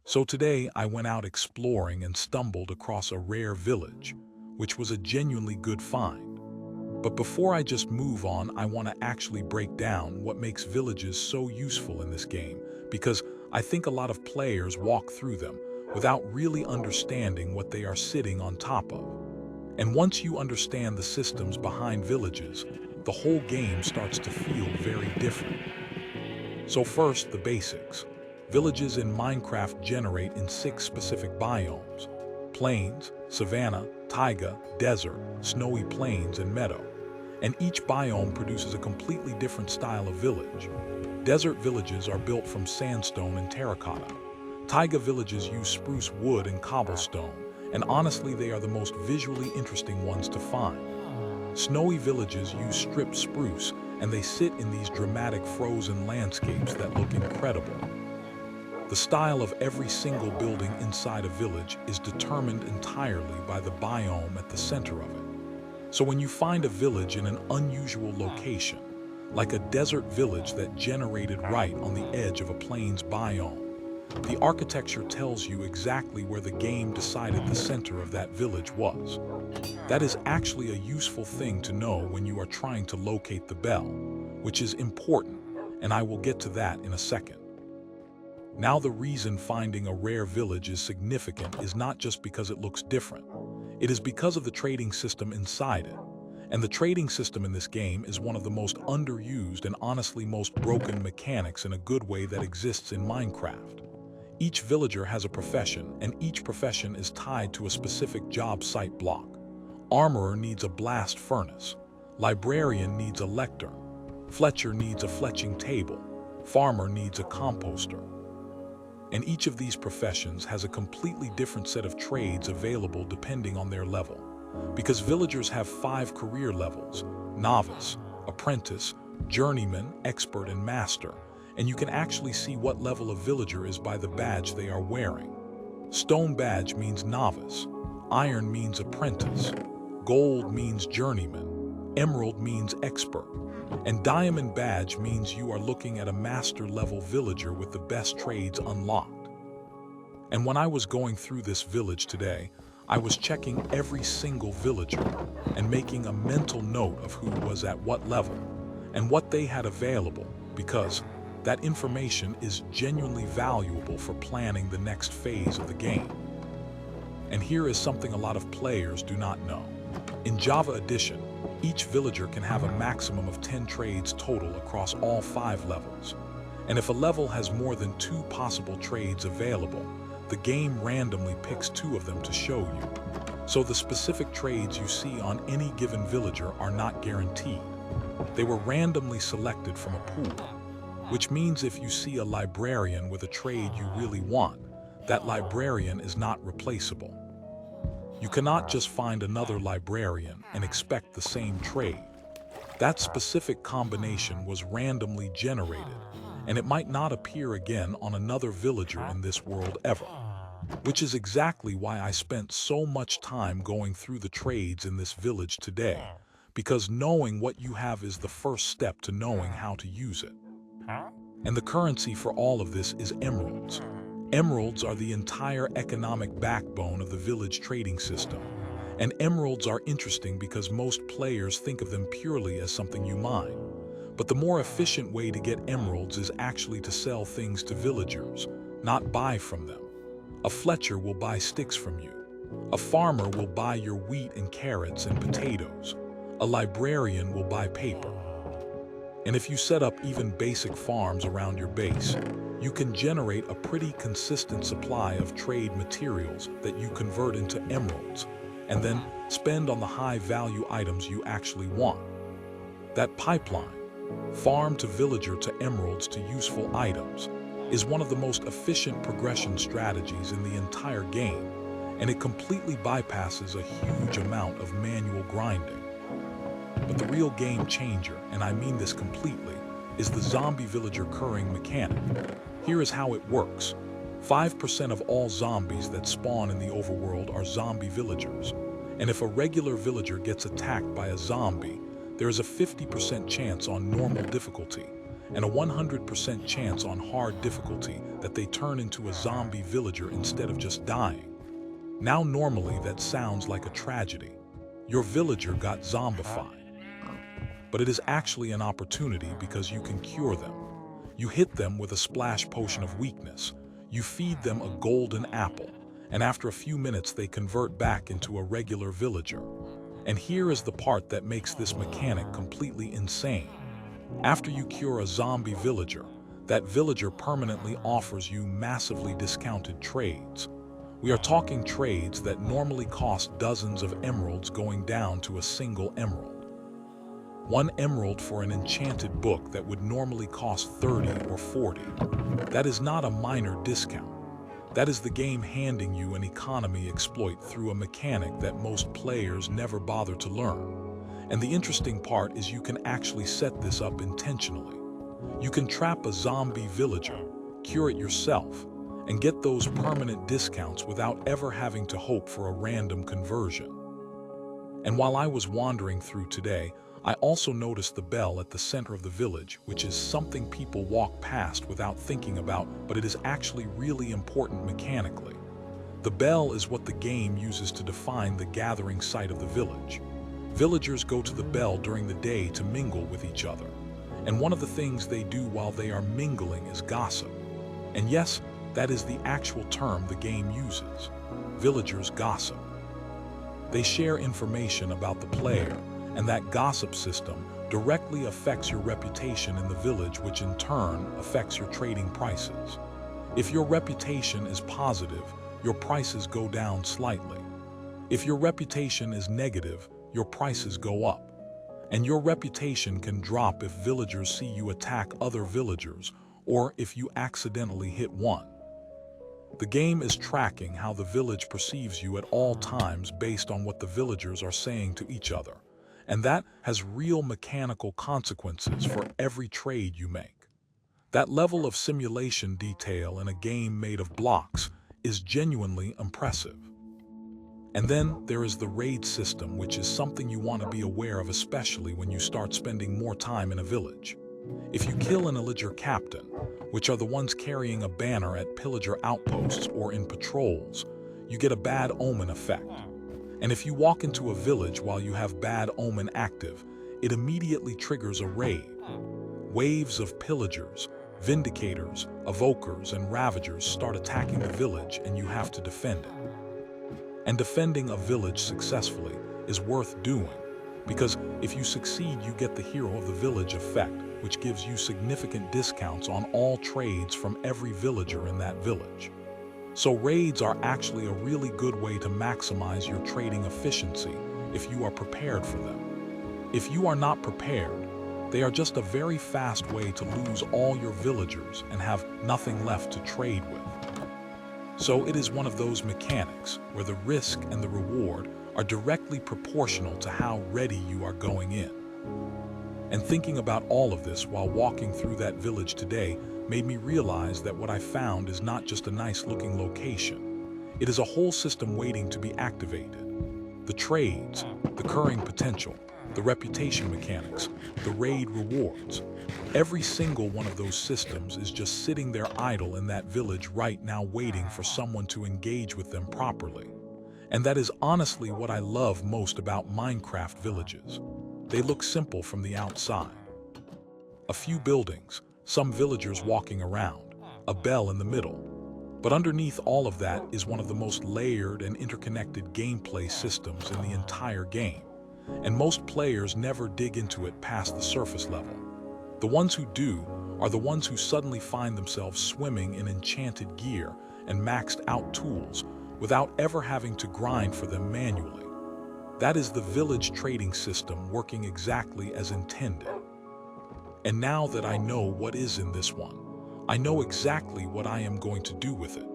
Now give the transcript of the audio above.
So today I went out exploring and stumbled across a rare village, which was a genuinely good find. But before I just move on, I want to actually break down what makes villages so useful in this game, because I think a lot of players walk through them without really understanding what they are sitting on top of. And once you understand the systems behind villages, the whole game starts to feel very different. So first, the basics. Villages in Minecraft generate in 6 specific biomes: plains, savanna, taiga, desert, snowy plains, and meadow. And each biome produces a completely different style of village. Desert villages are built from sandstone and terracotta. Taiga villages use spruce wood and cobblestone, and honestly they are the most visually interesting ones to find. Snowy villages use stripped spruce, and they sit in these dramatic frozen landscapes that look incredible. The style of every single building inside a village is determined entirely by the biome at the center of it. So when you find a village in an unusual location, like a desert village that generated right on the edge of a plains biome, the architecture tells you exactly where the game decided the center of that village was. That is actually a useful thing to know when you are trying to locate the bell, which is important, and I will get to that in a second. Now, the reason finding a rare village is significant is not just because it looks different. It is because of the trading system inside it. And the trading system in this game is one of the most underused and honestly most broken mechanics in a good way that exists in Minecraft. Each villager has a profession, and each profession is tied to a specific job site block. Armorer needs a blast furnace. Librarian needs a lectern. Fletcher needs a fletching table. Farmer needs a composter. And each of these professions has a completely different set of trades available depending on their level. Because villagers have 5 career levels: novice, apprentice, journeyman, expert, and master. And you can actually see what level a villager is by the badge they are wearing. Stone badge means novice. Iron means apprentice. Gold means journeyman. Emerald means expert. And diamond badge means you are looking at a master level villager with the best trades unlocked. And when I was going through this village today, I was checking every single villager and making a mental note of who was at what level and what they had available, because that information is genuinely valuable for planning the next phase of the game. And here is something a lot of players do not know. In Java Edition, each villager can have a maximum of 10 trades total across all 5 levels. And if a level has more than 2 possible trades available, the game randomly picks 2 of them to show you. So the specific trades you see on any given villager are not guaranteed. They were randomly selected from a pool, which means if you see a librarian with a trade you really want, that librarian is not replaceable. You cannot just find another librarian and expect the same trade. That specific combination was randomly generated, and it might not appear again on another villager in this world ever. Which is exactly why I spent so much time going through the trades in this village today, because knowing what you have is the first step to knowing how to use it. And the currency for all of this is emeralds. Emeralds are the entire economic backbone of the village trading system. And emeralds are interesting because most players think of them purely as something you mine. But the more efficient way to get emeralds is actually to sell things to villagers, not buy from them. A fletcher will buy sticks from you. A farmer will buy your wheat and carrots and potatoes. A librarian will buy paper. And if you set up even basic farms around your base, you can generate a pretty consistent supply of trade materials that you convert into emeralds, and then spend on the high-value items you actually want. That pipeline, farm to villager to emeralds to useful items, is one of the most efficient progression strategies in the entire game, and it completely bypasses a huge amount of manual grinding. But the real game changer, and I mean this completely, is the zombie villager currying mechanic. Here is how it works. 5% of all zombies that spawn in the overworld are zombie villagers. And if a regular villager gets attacked by a zombie, there is a 50% chance on normal difficulty and a 100% chance on hard difficulty that they turn into a zombie villager instead of just dying. Now normally that sounds like a tragedy. Your villager got zombified. But it is actually an opportunity because you can cure them. You hit them with a splash potion of weakness. You feed them a golden apple, and after a few minutes they convert back into a regular villager. And here is the part that makes this mechanic completely insane. After you cure a zombie villager, that villager permanently offers you massively discounted trades. We are talking trades that normally cost dozens of emeralds going down to a single emerald. 1 emerald for an enchanted book that would normally cost 30 or 40. That is not a minor discount. That is the game handing you an economy exploit through a mechanic that most players never bother to learn. And the interesting part is you can actually set this up intentionally. You can trap a zombie villager, cure it yourself, and get those permanent discounts without ever having to hope for a random conversion. And while I was wandering through today, I also noticed the bell at the center of the village, which is something people walk past without thinking about, but it is actually really important mechanically. The bell is what the game uses to define the gathering site of the village. Villagers go to the bell during the day to mingle with each other. And one of the things they do while they are mingling is gossip. And yes, that is the actual term the game uses. Villagers gossip. They share information about the player, and that gossip system directly affects your reputation in the village, which in turn affects your trading prices. If your reputation is positive, your prices go down slightly. If your reputation is negative, your prices go up. And your reputation can drop if villagers see you attack other villagers or if you accidentally hit one. The game is tracking how the village perceives you at all times based on what the villagers are saying to each other. And that has real mechanical consequences for every trade you make. That level of simulation detail in a game made of blocks is genuinely impressive. And then there is the raid system, which is something you want to be aware of, especially when you start spending more time in a village. If you kill an illager captain, which are the ones carrying a banner at pillager outposts or in patrols, you get a bad omen effect. And if you walk into a village while you have bad omen active, it immediately triggers a raid. Waves of pillagers, vindicators, evokers, and ravagers start attacking the village, and you have to defend it. And defending a village successfully is worth doing, because if you succeed, you get the hero of the village effect, which gives you significant discounts on all trades from every villager in that village. So raids are actually a really good way to maximize your trading efficiency if you are prepared for them. If you are not prepared, they are just a very fast way to lose all your villagers and have nothing left to trade with. So it is one of those mechanics where the risk and the reward are directly proportional to how ready you are going in. And thinking about all of this while walking through that village today made me realize that what I found is not just a nice-looking location. It is a whole system waiting to be activated. The trades, the curring potential, the reputation mechanics, the raid rewards. Every single one of those systems is just sitting there idle in that village right now, waiting for someone to engage with them properly. And that is honestly what I love most about Minecraft villages. They look simple from the outside. A few buildings, some villagers walking around, a bell in the middle. But underneath all of that is one of the most layered and interconnected gameplay systems in the entire game. And most players never dig into it past the surface level. The ones who do are the ones who suddenly find themselves swimming in enchanted gear and maxed out tools without ever having to grind for them manually. That is the village trading system working exactly as intended. And now that I know what is in this one, I know exactly what I am going to do with it.